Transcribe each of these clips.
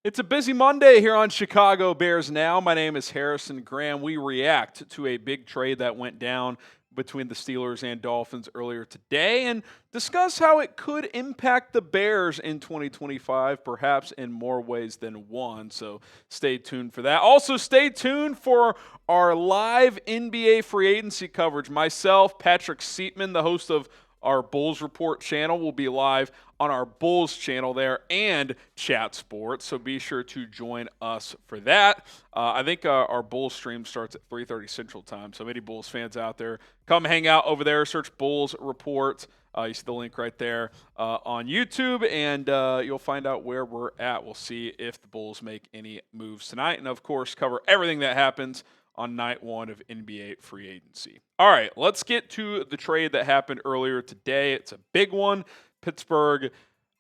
It's a busy Monday here on Chicago Bears Now. My name is Harrison Graham. We react to a big trade that went down between the Steelers and Dolphins earlier today and discuss how it could impact the Bears in 2025, perhaps in more ways than one. So stay tuned for that. Also, stay tuned for our live NBA free agency coverage. Myself, Patrick Seatman, the host of our Bulls Report channel, will be live on our Bulls channel there and Chat Sports, so be sure to join us for that. I think our Bulls stream starts at 3:30 Central Time, so any Bulls fans out there, come hang out over there, search Bulls Report. You see the link right there on YouTube, and you'll find out where we're at. We'll see if the Bulls make any moves tonight, and of course, cover everything that happens on night one of NBA free agency. All right, let's get to the trade that happened earlier today. It's a big one. Pittsburgh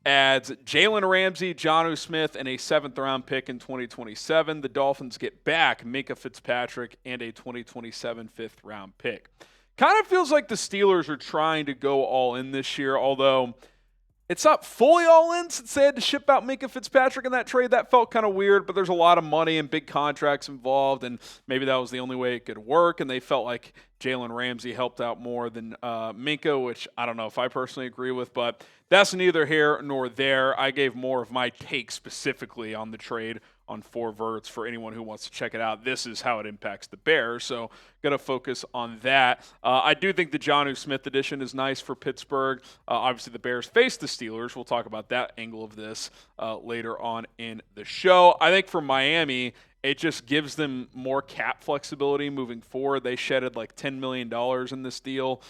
adds Jalen Ramsey, Jonnu Smith, and a 7th-round pick in 2027. The Dolphins get back Minkah Fitzpatrick and a 2027 5th-round pick. Kind of feels like the Steelers are trying to go all in this year, although it's not fully all in since they had to ship out Minkah Fitzpatrick in that trade. That felt kind of weird, but there's a lot of money and big contracts involved, and maybe that was the only way it could work, and they felt like Jalen Ramsey helped out more than Minkah, which I don't know if I personally agree with, but that's neither here nor there. I gave more of my take specifically on the trade on 4 verts for anyone who wants to check it out. This is how it impacts the Bears, so going to focus on that. I do think the Jonnu Smith addition is nice for Pittsburgh. Obviously, the Bears face the Steelers. We'll talk about that angle of this later on in the show. I think for Miami, it just gives them more cap flexibility moving forward. They shedded like $10 million in this deal.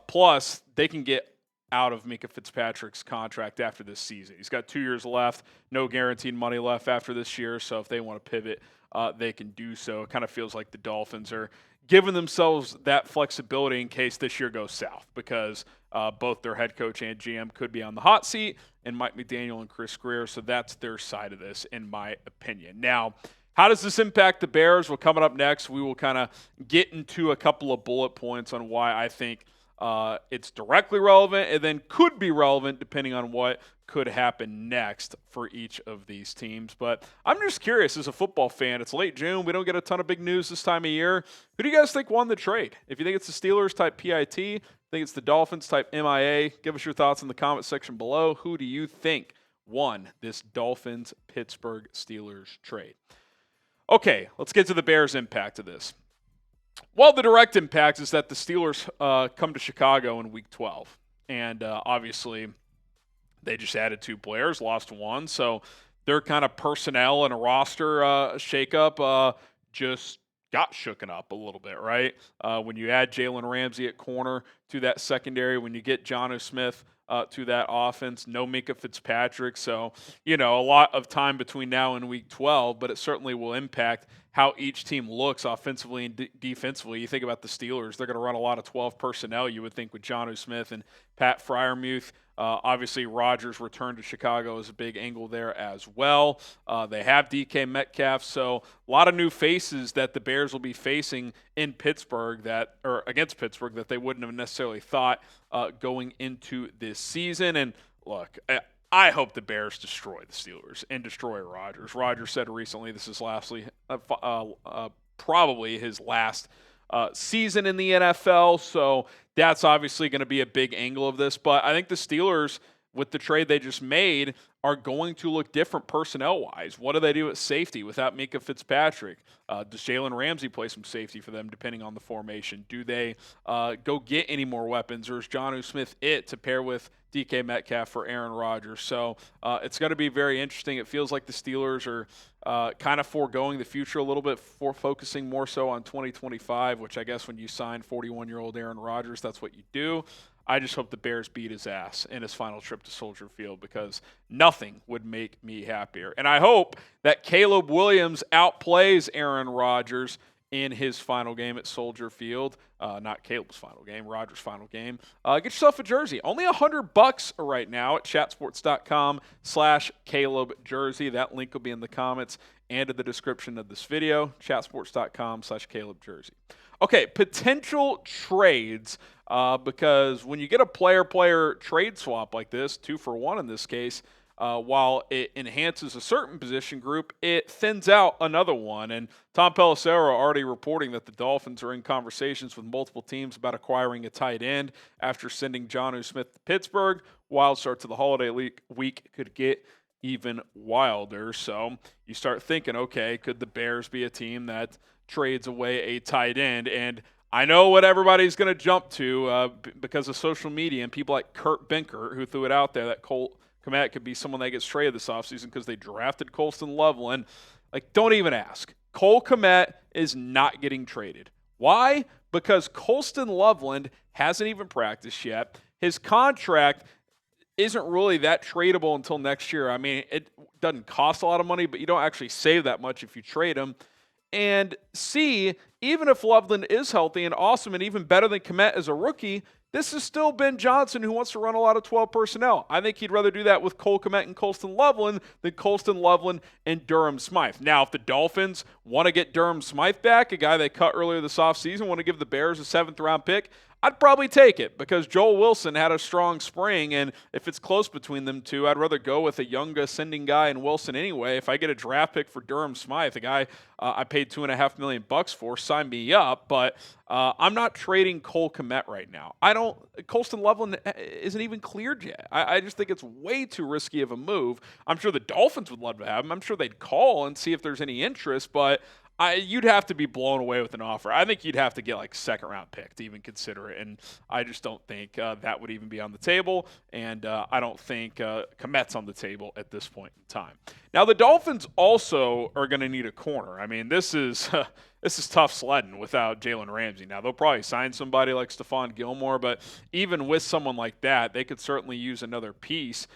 Plus, they can get out of Minkah Fitzpatrick's contract after this season. He's got 2 years left, no guaranteed money left after this year, so if they want to pivot, they can do so. It kind of feels like the Dolphins are giving themselves that flexibility in case this year goes south, because both their head coach and GM could be on the hot seat, and Mike McDaniel and Chris Greer, so that's their side of this, in my opinion. Now, how does this impact the Bears? Well, coming up next, we will kind of get into a couple of bullet points on why I think it's directly relevant and then could be relevant depending on what could happen next for each of these teams. But I'm just curious, as a football fan, it's late June. We don't get a ton of big news this time of year. Who do you guys think won the trade? If you think it's the Steelers, type PIT. Think it's the Dolphins, type MIA. Give us your thoughts in the comment section below. Who do you think won this Dolphins-Pittsburgh Steelers trade? Okay, let's get to the Bears' impact of this. Well, the direct impact is that the Steelers come to Chicago in Week 12. And obviously, they just added 2 players, lost 1. So their kind of personnel and a roster shakeup just got shooken up a little bit, right? When you add Jalen Ramsey at corner to that secondary, when you get Jonnu Smith to that offense, no Minkah Fitzpatrick. So, a lot of time between now and Week 12, but it certainly will impact how each team looks offensively and defensively. You think about the Steelers, they're going to run a lot of 12 personnel, you would think, with Jonnu Smith and Pat Freiermuth. Obviously, Rodgers' return to Chicago is a big angle there as well. They have DK Metcalf, so a lot of new faces that the Bears will be facing in Pittsburgh against Pittsburgh that they wouldn't have necessarily thought going into this season. And look, I hope the Bears destroy the Steelers and destroy Rodgers. Rodgers said recently this is probably his last season in the NFL, so that's obviously going to be a big angle of this. But I think the Steelers, with the trade they just made, are going to look different personnel-wise. What do they do at safety without Minkah Fitzpatrick? Does Jalen Ramsey play some safety for them depending on the formation? Do they go get any more weapons, or is Jonnu Smith to pair with DK Metcalf for Aaron Rodgers? So it's going to be very interesting. It feels like the Steelers are kind of foregoing the future a little bit, for focusing more so on 2025, which I guess when you sign 41-year-old Aaron Rodgers, that's what you do. I just hope the Bears beat his ass in his final trip to Soldier Field, because nothing would make me happier. And I hope that Caleb Williams outplays Aaron Rodgers in his final game at Soldier Field. Not Caleb's final game, Rodgers' final game. Get yourself a jersey. Only $100 right now at chatsports.com/Caleb jersey. That link will be in the comments and in the description of this video, chatsports.com/Caleb jersey. Okay, potential trades, because when you get a player-player trade swap like this, 2-for-1 in this case, while it enhances a certain position group, it thins out another one. And Tom Pelissero already reporting that the Dolphins are in conversations with multiple teams about acquiring a tight end after sending Jonnu Smith to Pittsburgh. Wild start to the holiday week could get even wilder. So you start thinking, okay, could the Bears be a team that trades away a tight end? And I know what everybody's going to jump to because of social media and people like Kurt Benkert, who threw it out there that Kmet could be someone that gets traded this offseason because they drafted Colston Loveland. Like, don't even ask. Cole Kmet is not getting traded. Why? Because Colston Loveland hasn't even practiced yet. His contract isn't really that tradable until next year. I mean, it doesn't cost a lot of money, but you don't actually save that much if you trade him. And C, even if Loveland is healthy and awesome and even better than Kmet as a rookie, this is still Ben Johnson who wants to run a lot of 12 personnel. I think he'd rather do that with Cole Kmet and Colston Loveland than Colston Loveland and Durham Smythe. Now, if the Dolphins want to get Durham Smythe back, a guy they cut earlier this offseason, want to give the Bears a 7th-round pick, I'd probably take it because Joel Wilson had a strong spring, and if it's close between them two, I'd rather go with a young ascending guy in Wilson anyway. If I get a draft pick for Durham Smythe, a guy I paid $2.5 million for, sign me up. But I'm not trading Cole Kmet right now. Colston Loveland isn't even cleared yet. I just think it's way too risky of a move. I'm sure the Dolphins would love to have him. I'm sure they'd call and see if there's any interest, but you'd have to be blown away with an offer. I think you'd have to get like 2nd-round pick to even consider it, and I just don't think that would even be on the table, and I don't think Kmet's on the table at this point in time. Now, the Dolphins also are going to need a corner. I mean, this is tough sledding without Jalen Ramsey. Now, they'll probably sign somebody like Stephon Gilmore, but even with someone like that, they could certainly use another piece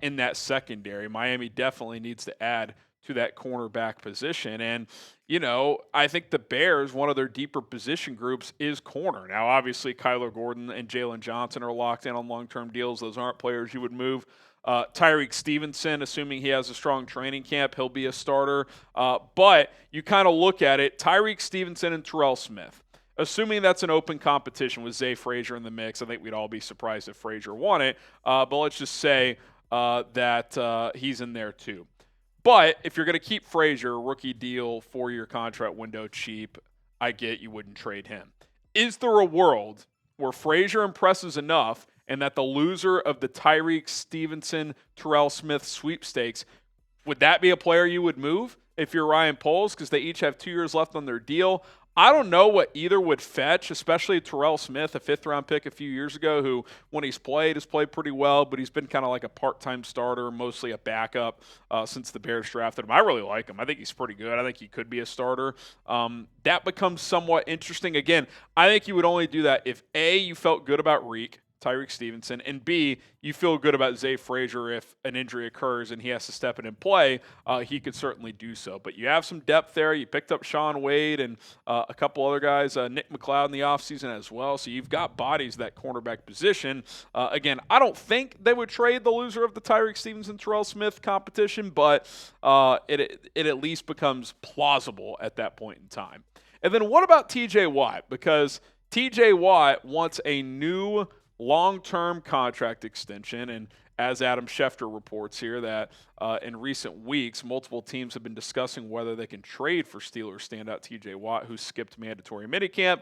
in that secondary. Miami definitely needs to add to that cornerback position. And, you know, I think the Bears, one of their deeper position groups is corner. Now, obviously, Kyler Gordon and Jalen Johnson are locked in on long-term deals. Those aren't players you would move. Tyreek Stevenson, assuming he has a strong training camp, he'll be a starter. But you kind of look at it, Tyreek Stevenson and Terrell Smith. Assuming that's an open competition with Zay Frazier in the mix, I think we'd all be surprised if Frazier won it. But let's just say that he's in there too. But if you're going to keep Frazier, rookie deal, 4-year contract window, cheap, I get you wouldn't trade him. Is there a world where Frazier impresses enough and that the loser of the Tyreek Stevenson, Terrell Smith sweepstakes, would that be a player you would move if you're Ryan Poles because they each have 2 years left on their deal? I don't know what either would fetch, especially Terrell Smith, a 5th-round pick a few years ago, who, when he's played, has played pretty well, but he's been kind of like a part-time starter, mostly a backup since the Bears drafted him. I really like him. I think he's pretty good. I think he could be a starter. That becomes somewhat interesting. Again, I think you would only do that if, A, you felt good about Tyreek Stevenson, and B, you feel good about Zay Frazier if an injury occurs and he has to step in and play, he could certainly do so. But you have some depth there. You picked up Shaun Wade and a couple other guys, Nick McLeod in the offseason as well. So you've got bodies that cornerback position. Again, I don't think they would trade the loser of the Tyreek Stevenson-Terrell Smith competition, but it at least becomes plausible at that point in time. And then what about TJ Watt? Because TJ Watt wants a new long-term contract extension, and as Adam Schefter reports here, that in recent weeks, multiple teams have been discussing whether they can trade for Steelers standout TJ Watt, who skipped mandatory minicamp.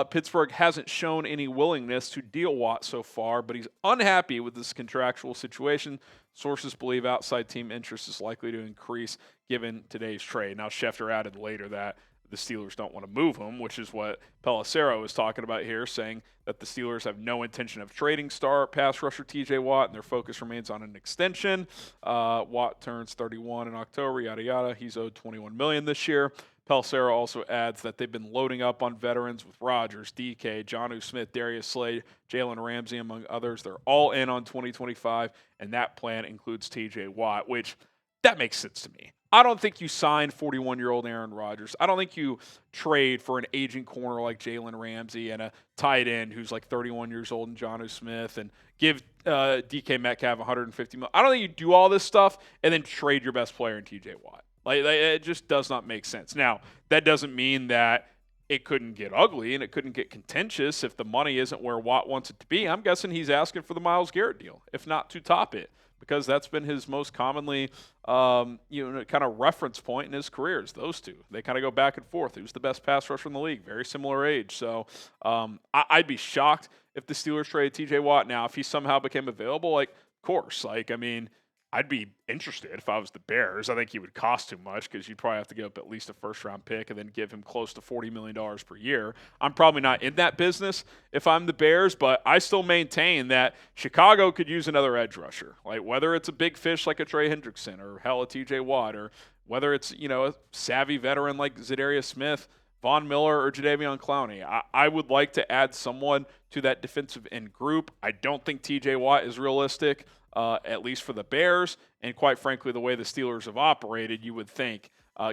Pittsburgh hasn't shown any willingness to deal Watt so far, but he's unhappy with this contractual situation. Sources believe outside team interest is likely to increase given today's trade. Now, Schefter added later that the Steelers don't want to move him, which is what Pelissero is talking about here, saying that the Steelers have no intention of trading star pass rusher TJ Watt, and their focus remains on an extension. Watt turns 31 in October, yada, yada. He's owed $21 million this year. Pelissero also adds that they've been loading up on veterans with Rodgers, DK, Jonnu Smith, Darius Slade, Jalen Ramsey, among others. They're all in on 2025, and that plan includes TJ Watt, which that makes sense to me. I don't think you sign 41-year-old Aaron Rodgers. I don't think you trade for an aging corner like Jalen Ramsey and a tight end who's like 31 years old and Jonnu Smith and give DK Metcalf $150 million. I don't think you do all this stuff and then trade your best player in TJ Watt. Like it just does not make sense. Now, that doesn't mean that it couldn't get ugly and it couldn't get contentious if the money isn't where Watt wants it to be. I'm guessing he's asking for the Myles Garrett deal, if not to top it, because that's been his most commonly, kind of reference point in his career is those two. They kind of go back and forth. Who's the best pass rusher in the league? Very similar age. So I'd be shocked if the Steelers traded T.J. Watt now. If he somehow became available, like, of course. Like, I mean, I'd be interested if I was the Bears. I think he would cost too much because you'd probably have to give up at least a first-round pick and then give him close to $40 million per year. I'm probably not in that business if I'm the Bears, but I still maintain that Chicago could use another edge rusher. Like, whether it's a big fish like a Trey Hendrickson or hell a T.J. Watt, or whether it's, a savvy veteran like Zadarius Smith, Von Miller, or Jadeveon Clowney. I would like to add someone to that defensive end group. I don't think T.J. Watt is realistic, at least for the Bears. And quite frankly, the way the Steelers have operated, you would think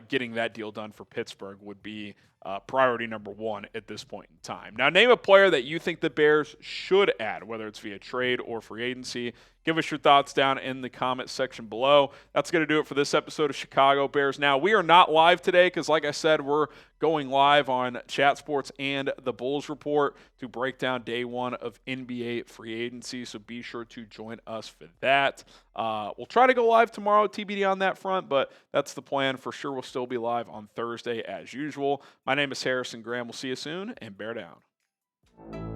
getting that deal done for Pittsburgh would be priority number one at this point in time. Now, name a player that you think the Bears should add, whether it's via trade or free agency. Give us your thoughts down in the comment section below. That's going to do it for this episode of Chicago Bears Now. We are not live today because, like I said, we're going live on Chat Sports and the Bulls Report to break down day one of NBA free agency, so be sure to join us for that. We'll try to go live tomorrow, TBD on that front, but that's the plan. For sure, we'll still be live on Thursday as usual. My name is Harrison Graham. We'll see you soon, and bear down.